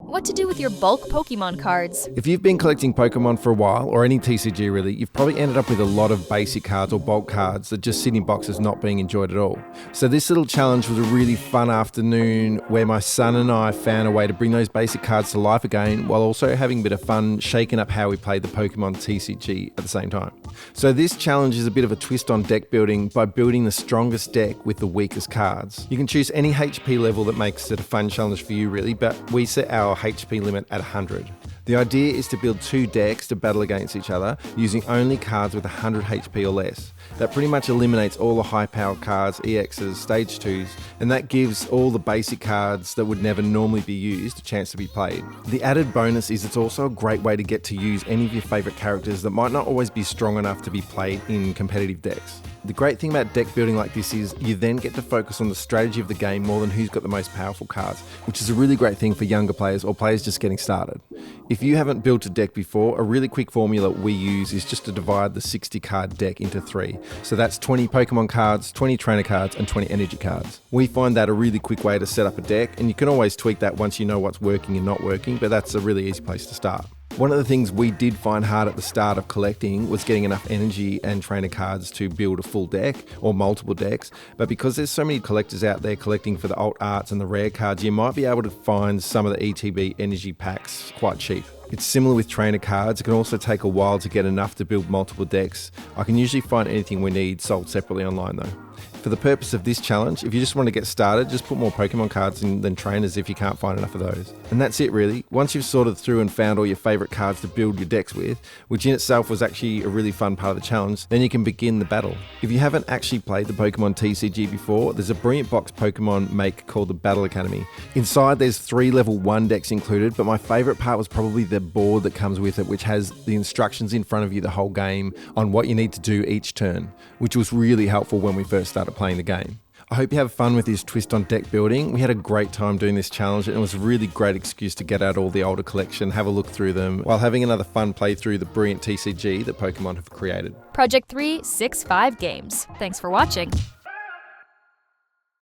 what to do with your bulk Pokemon cards. If you've been collecting Pokemon for a while, or any TCG really, you've probably ended up with a lot of basic cards or bulk cards that just sit in boxes not being enjoyed at all. So this little challenge was a really fun afternoon where my son and I found a way to bring those basic cards to life again while also having a bit of fun shaking up how we played the Pokemontcg at the same time. So this challenge is a bit of a twist on deck building by building the strongest deck with the weakest cards. You can choose any HP level that makes it a fun challenge for you really, but we set our HP limit at 100. The idea is to build two decks to battle against each other using only cards with 100 HP or less. That pretty much eliminates all the high powered cards, EXs, stage 2s, and that gives all the basic cards that would never normally be used a chance to be played. The added bonus is it's also a great way to get to use any of your favourite characters that might not always be strong enough to be played in competitive decks. The great thing about deck building like this is you then get to focus on the strategy of the game more than who's got the most powerful cards, which is a really great thing for younger players or players just getting started. If you haven't built a deck before, a really quick formula we use is just to divide the 60 card deck into 3. So that's 20 Pokemon cards, 20 trainer cards, and 20 energy cards. We find that a really quick way to set up a deck, and you can always tweak that once you know what's working and not working, but that's a really easy place to start. One of the things we did find hard at the start of collecting was getting enough energy and trainer cards to build a full deck or multiple decks, but because there's so many collectors out there collecting for the alt arts and the rare cards, you might be able to find some of the ETB energy packs quite cheap. It's similar with trainer cards. It can also take a while to get enough to build multiple decks. I can usually find anything we need sold separately online though. For the purpose of this challenge, if you just want to get started, just put more Pokemon cards in than trainers if you can't find enough of those. And that's it really. Once you've sorted through and found all your favourite cards to build your decks with, which in itself was actually a really fun part of the challenge, then you can begin the battle. If you haven't actually played the Pokemontcg before, there's a brilliant box Pokemon make called the Battle Academy. Inside there's 3 level 1 decks included, but my favourite part was probably the board that comes with it, which has the instructions in front of you the whole game on what you need to do each turn, which was really helpful when we first started playing the game. I hope you have fun with this twist on deck building. We had a great time doing this challenge and it was a really great excuse to get out all the older collection, have a look through them, while having another fun play through the brilliant TCG that Pokemon have created. Project 365 Games. Thanks for watching.